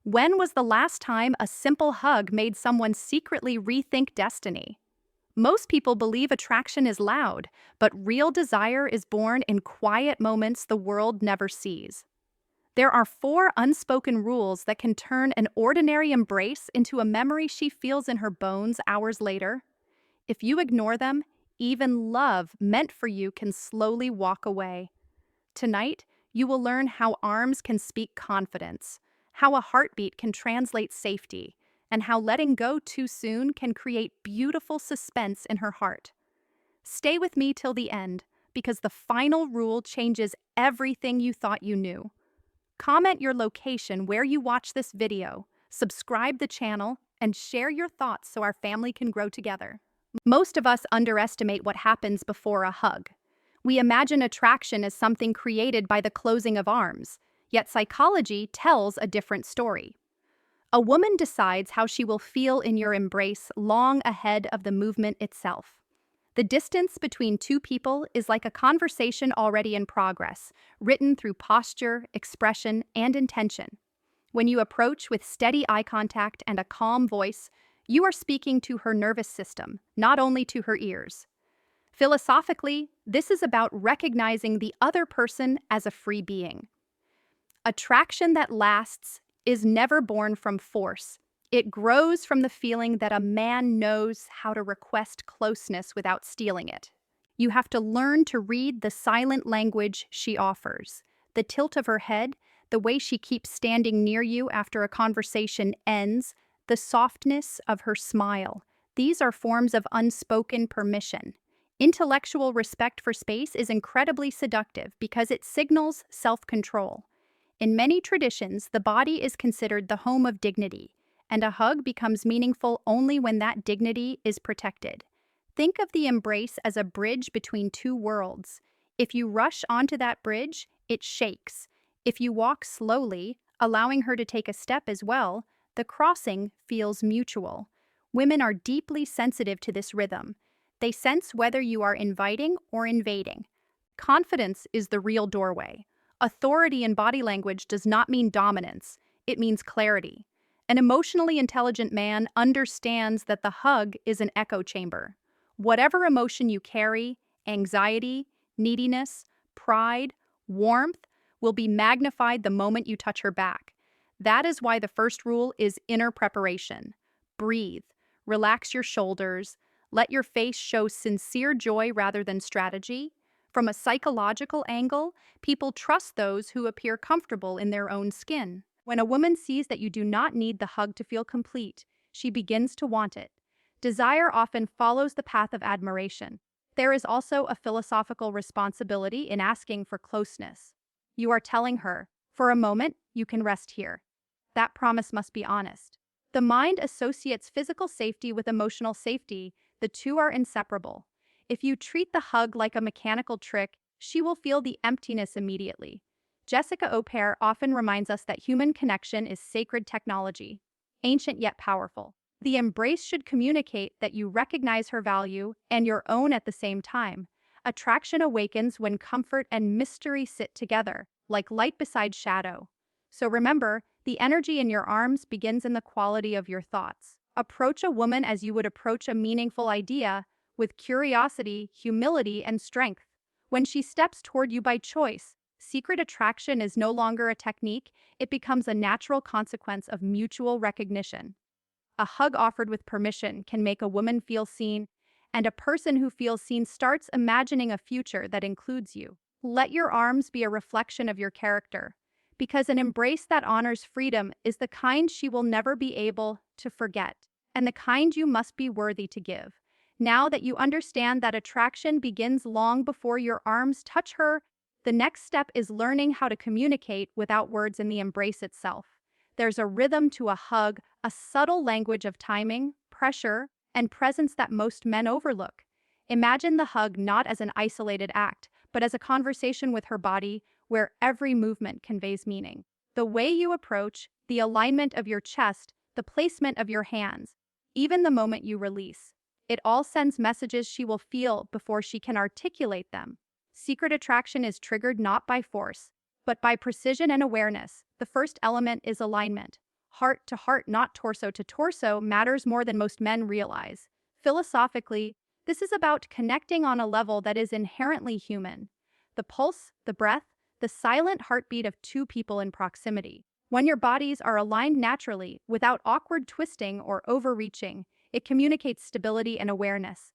When was the last time a simple hug made someone secretly rethink destiny? Most people believe attraction is loud, but real desire is born in quiet moments the world never sees. There are 4 unspoken rules that can turn an ordinary embrace into a memory she feels in her bones hours later. If you ignore them, even love meant for you can slowly walk away. Tonight, you will learn how arms can speak confidence, how a heartbeat can translate safety, and how letting go too soon can create beautiful suspense in her heart. Stay with me till the end, because the final rule changes everything you thought you knew. Comment your location where you watch this video, subscribe the channel, and share your thoughts so our family can grow together. Most of us underestimate what happens before a hug. We imagine attraction as something created by the closing of arms, yet psychology tells a different story. A woman decides how she will feel in your embrace long ahead of the movement itself. The distance between two people is like a conversation already in progress, written through posture, expression, and intention. When you approach with steady eye contact and a calm voice, you are speaking to her nervous system, not only to her ears. Philosophically, this is about recognizing the other person as a free being. Attraction that lasts is never born from force. It grows from the feeling that a man knows how to request closeness without stealing it. You have to learn to read the silent language she offers, the tilt of her head, the way she keeps standing near you after a conversation ends, the softness of her smile. These are forms of unspoken permission. Intellectual respect for space is incredibly seductive because it signals self-control. In many traditions, the body is considered the home of dignity, and a hug becomes meaningful only when that dignity is protected. Think of the embrace as a bridge between two worlds. If you rush onto that bridge, it shakes. If you walk slowly, allowing her to take a step as well, the crossing feels mutual. Women are deeply sensitive to this rhythm. They sense whether you are inviting or invading. Confidence is the real doorway. Authority in body language does not mean dominance. It means clarity. An emotionally intelligent man understands that the hug is an echo chamber. Whatever emotion you carry, anxiety, neediness, pride, warmth, will be magnified the moment you touch her back. That is why the first rule is inner preparation. Breathe, relax your shoulders, let your face show sincere joy rather than strategy. From a psychological angle, people trust those who appear comfortable in their own skin. When a woman sees that you do not need the hug to feel complete, she begins to want it. Desire often follows the path of admiration. There is also a philosophical responsibility in asking for closeness. You are telling her, for a moment, you can rest here. That promise must be honest. The mind associates physical safety with emotional safety. The two are inseparable. If you treat the hug like a mechanical trick, she will feel the emptiness immediately. Jessica Oper often reminds us that human connection is sacred technology, ancient yet powerful. The embrace should communicate that you recognize her value and your own at the same time. Attraction awakens when comfort and mystery sit together, like light beside shadow. So remember, the energy in your arms begins in the quality of your thoughts. Approach a woman as you would approach a meaningful idea, with curiosity, humility, and strength. When she steps toward you by choice, secret attraction is no longer a technique, it becomes a natural consequence of mutual recognition. A hug offered with permission can make a woman feel seen, and a person who feels seen starts imagining a future that includes you. Let your arms be a reflection of your character, because an embrace that honors freedom is the kind she will never be able to forget, and the kind you must be worthy to give. Now that you understand that attraction begins long before your arms touch her, the next step is learning how to communicate without words in the embrace itself. There's a rhythm to a hug, a subtle language of timing, pressure, and presence that most men overlook. Imagine the hug not as an isolated act, but as a conversation with her body where every movement conveys meaning. The way you approach, the alignment of your chest, the placement of your hands, even the moment you release. It all sends messages she will feel before she can articulate them. Secret attraction is triggered not by force, but by precision and awareness. The first element is alignment. Heart to heart, not torso to torso, matters more than most men realize. Philosophically, this is about connecting on a level that is inherently human. The pulse, the breath, the silent heartbeat of two people in proximity. When your bodies are aligned naturally, without awkward twisting or overreaching, it communicates stability and awareness.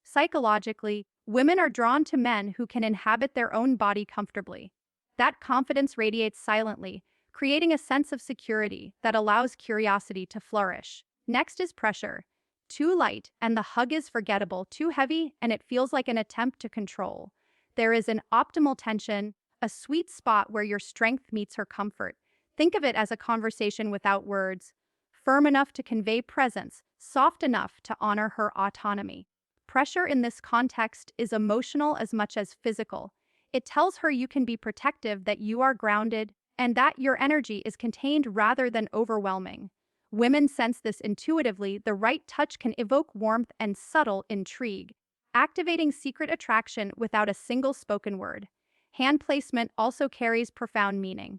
Psychologically, women are drawn to men who can inhabit their own body comfortably. That confidence radiates silently, creating a sense of security that allows curiosity to flourish. Next is pressure. Too light, and the hug is forgettable. Too heavy, and it feels like an attempt to control. There is an optimal tension, a sweet spot where your strength meets her comfort. Think of it as a conversation without words, firm enough to convey presence, soft enough to honor her autonomy. Pressure in this context is emotional as much as physical. It tells her you can be protective, that you are grounded, and that your energy is contained rather than overwhelming. Women sense this intuitively. The right touch can evoke warmth and subtle intrigue, activating secret attraction without a single spoken word. Hand placement also carries profound meaning.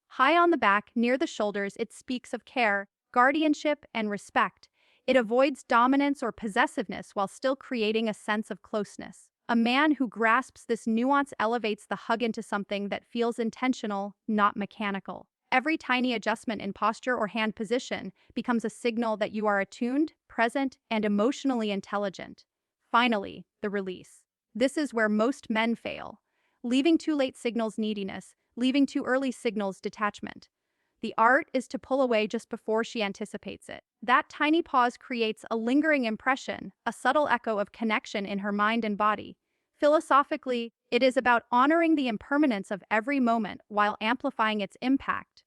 High on the back, near the shoulders, it speaks of care, guardianship, and respect. It avoids dominance or possessiveness while still creating a sense of closeness. A man who grasps this nuance elevates the hug into something that feels intentional, not mechanical. Every tiny adjustment in posture or hand position becomes a signal that you are attuned, present, and emotionally intelligent. Finally, the release. This is where most men fail. Leaving too late signals neediness, leaving too early signals detachment. The art is to pull away just before she anticipates it. That tiny pause creates a lingering impression, a subtle echo of connection in her mind and body. Philosophically, it is about honoring the impermanence of every moment while amplifying its impact.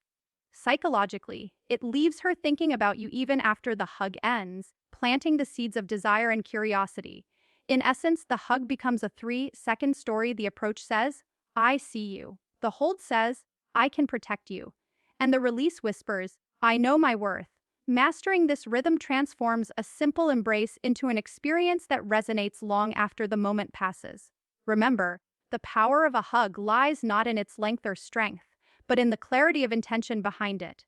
Psychologically, it leaves her thinking about you even after the hug ends, planting the seeds of desire and curiosity. In essence, the hug becomes a 3-second story. The approach says, "I see you." The hold says, "I can protect you." And the release whispers, "I know my worth." Mastering this rhythm transforms a simple embrace into an experience that resonates long after the moment passes. Remember, the power of a hug lies not in its length or strength, but in the clarity of intention behind it.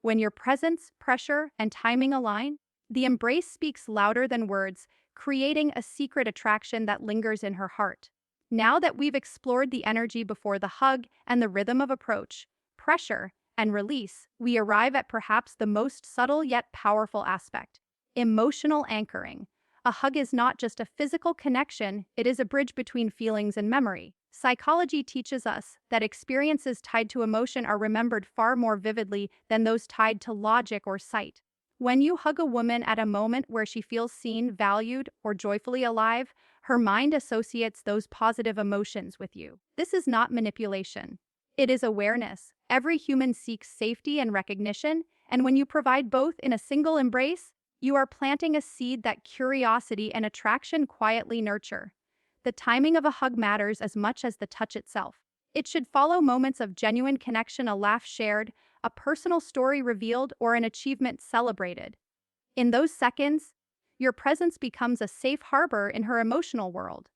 When your presence, pressure, and timing align, the embrace speaks louder than words, creating a secret attraction that lingers in her heart. Now that we've explored the energy before the hug and the rhythm of approach, pressure, and release, we arrive at perhaps the most subtle yet powerful aspect: emotional anchoring. A hug is not just a physical connection, it is a bridge between feelings and memory. Psychology teaches us that experiences tied to emotion are remembered far more vividly than those tied to logic or sight. When you hug a woman at a moment where she feels seen, valued, or joyfully alive, her mind associates those positive emotions with you. This is not manipulation. It is awareness. Every human seeks safety and recognition, and when you provide both in a single embrace, you are planting a seed that curiosity and attraction quietly nurture. The timing of a hug matters as much as the touch itself. It should follow moments of genuine connection, a laugh shared, a personal story revealed, or an achievement celebrated. In those seconds, your presence becomes a safe harbor in her emotional world.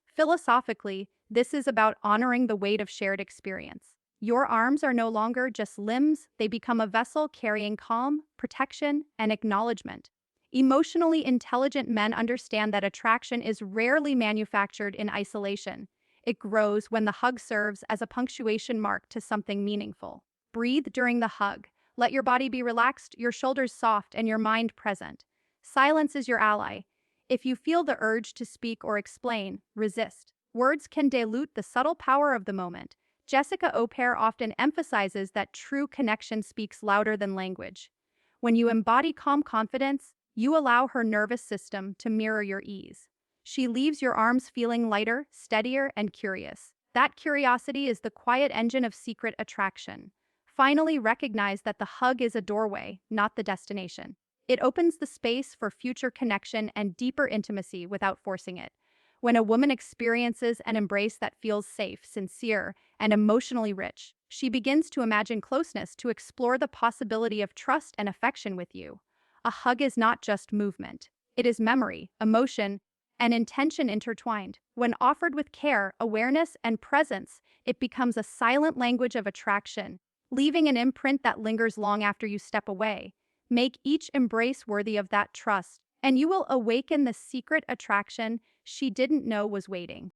Philosophically, this is about honoring the weight of shared experience. Your arms are no longer just limbs, they become a vessel carrying calm, protection, and acknowledgement. Emotionally intelligent men understand that attraction is rarely manufactured in isolation. It grows when the hug serves as a punctuation mark to something meaningful. Breathe during the hug. Let your body be relaxed, your shoulders soft, and your mind present. Silence is your ally. If you feel the urge to speak or explain, resist. Words can dilute the subtle power of the moment. Jessica Oper often emphasizes that true connection speaks louder than language. When you embody calm confidence, you allow her nervous system to mirror your ease. She leaves your arms feeling lighter, steadier, and curious. That curiosity is the quiet engine of secret attraction. Finally, recognize that the hug is a doorway, not the destination. It opens the space for future connection and deeper intimacy without forcing it. When a woman experiences an embrace that feels safe, sincere, and emotionally rich, she begins to imagine closeness, to explore the possibility of trust and affection with you. A hug is not just movement. It is memory, emotion, and intention intertwined. When offered with care, awareness, and presence, it becomes a silent language of attraction, leaving an imprint that lingers long after you step away. Make each embrace worthy of that trust, and you will awaken the secret attraction she didn't know was waiting.